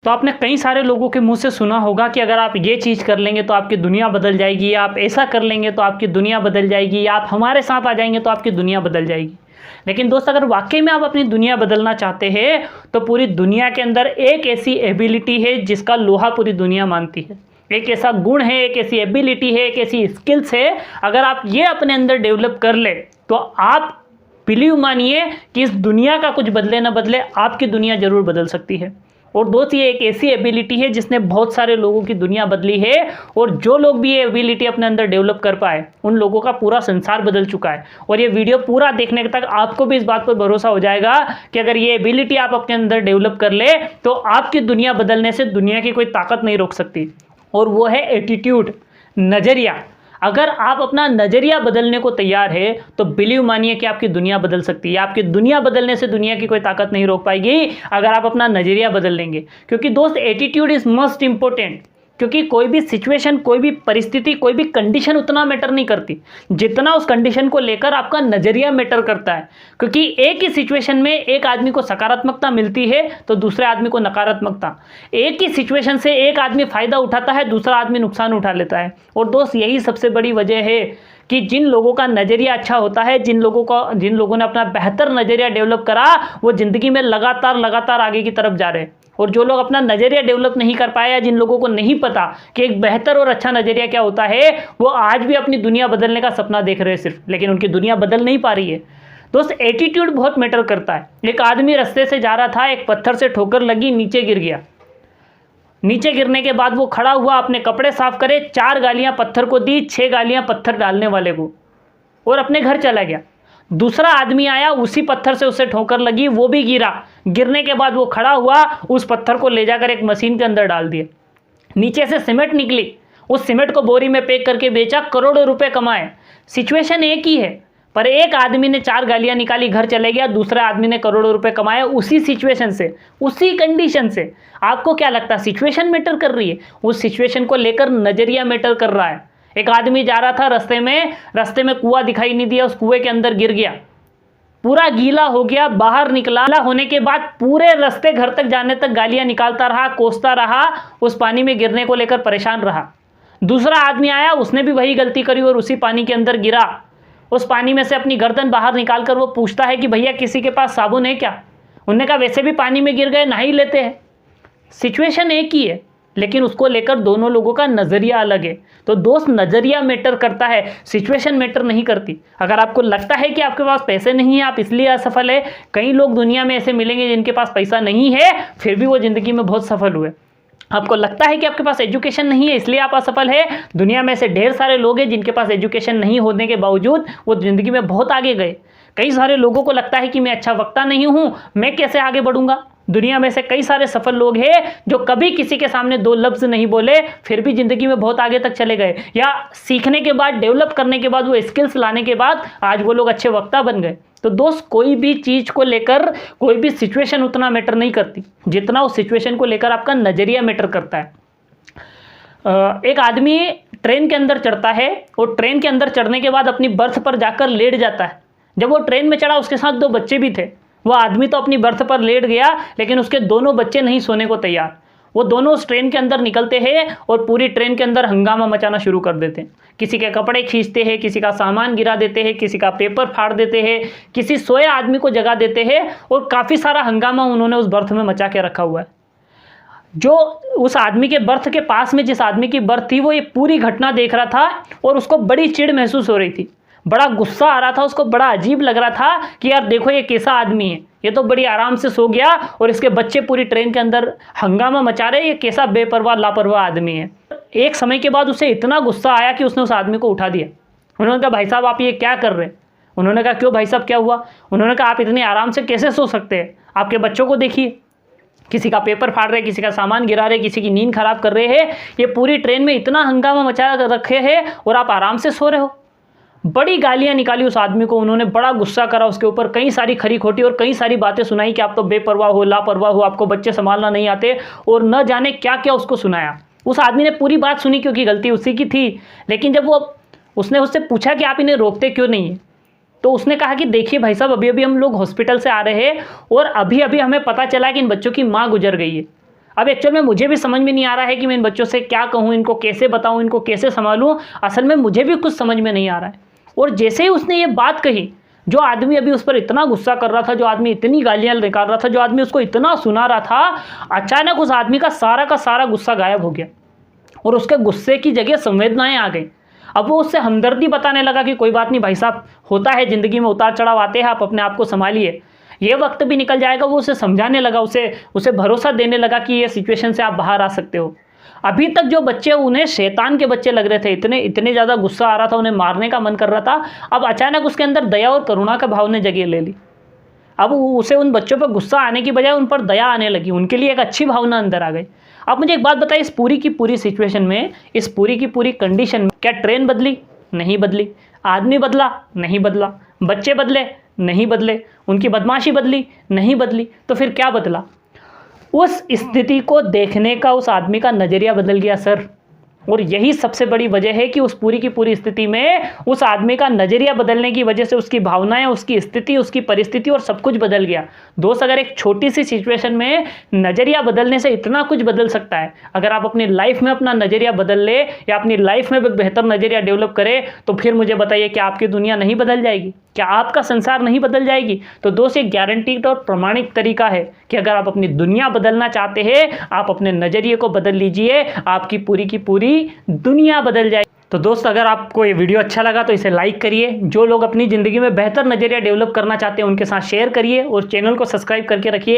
तो आपने कई सारे लोगों के मुंह से सुना होगा कि अगर आप ये चीज़ कर लेंगे तो आपकी दुनिया बदल जाएगी, आप ऐसा कर लेंगे तो आपकी दुनिया बदल जाएगी, आप हमारे साथ आ जाएंगे तो आपकी दुनिया बदल जाएगी। लेकिन दोस्त, अगर वाकई में आप अपनी दुनिया बदलना चाहते हैं तो पूरी दुनिया के अंदर एक ऐसी एबिलिटी है जिसका लोहा पूरी दुनिया मानती है, एक ऐसा गुण है, एक ऐसी एबिलिटी है, एक ऐसी स्किल्स है, अगर आप ये अपने अंदर डेवलप कर ले तो आप बिलीव मानिए कि इस दुनिया का कुछ बदले ना बदले, आपकी दुनिया जरूर बदल सकती है। और दोस्त, ये एक ऐसी एबिलिटी है जिसने बहुत सारे लोगों की दुनिया बदली है, और जो लोग भी ये एबिलिटी अपने अंदर डेवलप कर पाए उन लोगों का पूरा संसार बदल चुका है। और ये वीडियो पूरा देखने तक आपको भी इस बात पर भरोसा हो जाएगा कि अगर ये एबिलिटी आप अपने अंदर डेवलप कर ले तो आपकी दुनिया बदलने से दुनिया की कोई ताकत नहीं रोक सकती। और वो है एटीट्यूड, नज़रिया। अगर आप अपना नज़रिया बदलने को तैयार है तो बिलीव मानिए कि आपकी दुनिया बदल सकती है। आपकी दुनिया बदलने से दुनिया की कोई ताकत नहीं रोक पाएगी अगर आप अपना नज़रिया बदल लेंगे। क्योंकि दोस्त, एटीट्यूड इज़ मोस्ट इंपॉर्टेंट। क्योंकि कोई भी सिचुएशन, कोई भी परिस्थिति, कोई भी कंडीशन उतना मैटर नहीं करती जितना उस कंडीशन को लेकर आपका नज़रिया मैटर करता है। क्योंकि एक ही सिचुएशन में एक आदमी को सकारात्मकता मिलती है तो दूसरे आदमी को नकारात्मकता। एक ही सिचुएशन से एक आदमी फ़ायदा उठाता है, दूसरा आदमी नुकसान उठा लेता है। और दोस्त, यही सबसे बड़ी वजह है कि जिन लोगों का नज़रिया अच्छा होता है, जिन लोगों ने अपना बेहतर नज़रिया डेवलप करा, वो ज़िंदगी में लगातार आगे की तरफ जा रहे हैं। और जो लोग अपना नज़रिया डेवलप नहीं कर पाए या जिन लोगों को नहीं पता कि एक बेहतर और अच्छा नज़रिया क्या होता है, वो आज भी अपनी दुनिया बदलने का सपना देख रहे हैं सिर्फ, लेकिन उनकी दुनिया बदल नहीं पा रही है। दोस्त, एटीट्यूड बहुत मैटर करता है। एक आदमी रास्ते से जा रहा था, एक पत्थर से ठोकर लगी, नीचे गिर गया। नीचे गिरने के बाद वो खड़ा हुआ, अपने कपड़े साफ करे, 4 गालियाँ पत्थर को दी, 6 गालियाँ पत्थर डालने वाले को, और अपने घर चला गया। दूसरा आदमी आया, उसी पत्थर से उसे ठोकर लगी, वो भी गिरा। गिरने के बाद वो खड़ा हुआ, उस पत्थर को ले जाकर एक मशीन के अंदर डाल दिया। नीचे से सीमेंट निकली, उस सीमेंट को बोरी में पैक करके बेचा, करोड़ों रुपए कमाए। सिचुएशन एक ही है, पर एक आदमी ने 4 गालियां निकाली, घर चले गया, दूसरे आदमी ने करोड़ों रुपए कमाए उसी सिचुएशन से, उसी कंडीशन से। आपको क्या लगता है सिचुएशन मैटर कर रही है? उस सिचुएशन को लेकर नज़रिया मैटर कर रहा है। एक आदमी जा रहा था, रास्ते में कुआं दिखाई नहीं दिया, उस कुएं के अंदर गिर गया, पूरा गीला हो गया, बाहर निकला। होने के बाद पूरे रास्ते घर तक जाने तक गालियां निकालता रहा, कोसता रहा, उस पानी में गिरने को लेकर परेशान रहा। दूसरा आदमी आया, उसने भी वही गलती करी और उसी पानी के अंदर गिरा। उस पानी में से अपनी गर्दन बाहर निकालकर वो पूछता है कि भैया किसी के पास साबुन है क्या? उन्होंने कहा वैसे भी पानी में गिर गए, नहा ही लेते हैं। सिचुएशन एक ही है, लेकिन उसको लेकर दोनों लोगों का नज़रिया अलग है। तो दोस्त, नज़रिया मैटर करता है, सिचुएशन मैटर नहीं करती। अगर आपको लगता है कि आपके पास पैसे नहीं है, आप इसलिए असफल है, कई लोग दुनिया में ऐसे मिलेंगे जिनके पास पैसा नहीं है फिर भी वो ज़िंदगी में बहुत सफल हुए। आपको लगता है कि आपके पास एजुकेशन नहीं है इसलिए आप असफल है, दुनिया में ऐसे ढेर सारे लोग हैं जिनके पास एजुकेशन नहीं होने के बावजूद वो ज़िंदगी में बहुत आगे गए। कई सारे लोगों को लगता है कि मैं अच्छा वक्ता नहीं हूँ, मैं कैसे आगे बढ़ूंगा। दुनिया में से कई सारे सफल लोग हैं जो कभी किसी के सामने 2 लफ्ज़ नहीं बोले फिर भी ज़िंदगी में बहुत आगे तक चले गए, या सीखने के बाद, डेवलप करने के बाद, वो स्किल्स लाने के बाद आज वो लोग अच्छे वक्ता बन गए। तो दोस्त, कोई भी चीज़ को लेकर कोई भी सिचुएशन उतना मैटर नहीं करती जितना उस सिचुएशन को लेकर आपका नज़रिया मैटर करता है। एक आदमी ट्रेन के अंदर चढ़ता है और ट्रेन के अंदर चढ़ने के बाद अपनी बर्थ पर जाकर लेट जाता है। जब वो ट्रेन में चढ़ा उसके साथ 2 बच्चे भी थे। वो आदमी तो अपनी बर्थ पर लेट गया, लेकिन उसके दोनों बच्चे नहीं सोने को तैयार। वो दोनों उस ट्रेन के अंदर निकलते हैं और पूरी ट्रेन के अंदर हंगामा मचाना शुरू कर देते हैं। किसी के कपड़े खींचते हैं, किसी का सामान गिरा देते हैं, किसी का पेपर फाड़ देते हैं, किसी सोए आदमी को जगा देते हैं, और काफ़ी सारा हंगामा उन्होंने उस बर्थ में मचा के रखा हुआ है। जो उस आदमी के बर्थ के पास में जिस आदमी की बर्थ थी वो ये पूरी घटना देख रहा था और उसको बड़ी चिढ़ महसूस हो रही थी, बड़ा गुस्सा आ रहा था उसको, बड़ा अजीब लग रहा था कि यार देखो ये कैसा आदमी है, ये तो बड़ी आराम से सो गया और इसके बच्चे पूरी ट्रेन के अंदर हंगामा मचा रहे, ये कैसा बेपरवाह लापरवाह आदमी है। एक समय के बाद उसे इतना गुस्सा आया कि उसने उस आदमी को उठा दिया। उन्होंने कहा भाई साहब आप ये क्या कर रहे हैं? उन्होंने कहा क्यों भाई साहब क्या हुआ? उन्होंने कहा आप इतनी आराम से कैसे सो सकते हैं? आपके बच्चों को देखिए, किसी का पेपर फाड़ रहे, किसी का सामान गिरा रहे, किसी की नींद खराब कर रहे हैं, ये पूरी ट्रेन में इतना हंगामा मचा रखे हैं और आप आराम से सो रहे हो। बड़ी गालियां निकाली उस आदमी को, उन्होंने बड़ा गुस्सा करा उसके ऊपर, कई सारी खरी खोटी और कई सारी बातें सुनाई कि आप तो बेपरवाह हो, लापरवाह हो, आपको बच्चे संभालना नहीं आते, और न जाने क्या क्या उसको सुनाया। उस आदमी ने पूरी बात सुनी क्योंकि गलती उसी की थी, लेकिन जब उसने उससे पूछा कि आप इन्हें रोकते क्यों नहीं है, तो उसने कहा कि देखिए भाई साहब अभी अभी हम लोग हॉस्पिटल से आ रहे हैं और अभी अभी हमें पता चला कि इन बच्चों की माँ गुजर गई है। अब एक्चुअल में मुझे भी समझ में नहीं आ रहा है कि मैं इन बच्चों से क्या कहूँ, इनको कैसे बताऊँ, इनको कैसे संभालूँ। असल में मुझे भी कुछ समझ में नहीं आ रहा है। और जैसे ही उसने ये बात कही, जो आदमी अभी उस पर इतना गुस्सा कर रहा था, जो आदमी इतनी गालियाँ निकाल रहा था, जो आदमी उसको इतना सुना रहा था, अचानक उस आदमी का सारा गुस्सा गायब हो गया और उसके गुस्से की जगह संवेदनाएं आ गई। अब वो उससे हमदर्दी बताने लगा कि कोई बात नहीं भाई साहब, होता है ज़िंदगी में, उतार चढ़ाव आते हैं, आप अपने आप को संभालिए, ये वक्त भी निकल जाएगा। वो उसे समझाने लगा, उसे भरोसा देने लगा कि ये सिचुएशन से आप बाहर आ सकते हो। अभी तक जो बच्चे उन्हें शैतान के बच्चे लग रहे थे, इतने ज़्यादा गुस्सा आ रहा था, उन्हें मारने का मन कर रहा था, अब अचानक उसके अंदर दया और करुणा का भाव ने जगह ले ली। अब उसे उन बच्चों पर गुस्सा आने की बजाय उन पर दया आने लगी, उनके लिए एक अच्छी भावना अंदर आ गई। अब मुझे एक बात बताइए, इस पूरी की पूरी सिचुएशन में, इस पूरी की पूरी कंडीशन में, क्या ट्रेन बदली? नहीं बदली। आदमी बदला? नहीं बदला। बच्चे बदले? नहीं बदले। उनकी बदमाशी बदली? नहीं बदली। तो फिर क्या बदला? उस स्थिति को देखने का उस आदमी का नज़रिया बदल गया सर। और यही सबसे बड़ी वजह है कि उस पूरी की पूरी स्थिति में उस आदमी का नज़रिया बदलने की वजह से उसकी भावनाएं, उसकी स्थिति, उसकी परिस्थिति और सब कुछ बदल गया। दोस्त, अगर एक छोटी सी सिचुएशन में नज़रिया बदलने से इतना कुछ बदल सकता है, अगर आप अपनी लाइफ में अपना नज़रिया बदल ले या अपनी लाइफ में बेहतर नज़रिया डेवलप करें, तो फिर मुझे बताइए कि आपकी दुनिया नहीं बदल जाएगी? क्या आपका संसार नहीं बदल जाएगी? तो दोस्त, ये गारंटीड और प्रमाणित तरीका है कि अगर आप अपनी दुनिया बदलना चाहते हैं, आप अपने नज़रिए को बदल लीजिए, आपकी पूरी की पूरी दुनिया बदल जाएगी। तो दोस्त, अगर आपको ये वीडियो अच्छा लगा तो इसे लाइक करिए। जो लोग अपनी ज़िंदगी में बेहतर नज़रिया डेवलप करना चाहते हैं उनके साथ शेयर करिए और चैनल को सब्सक्राइब करके रखिए।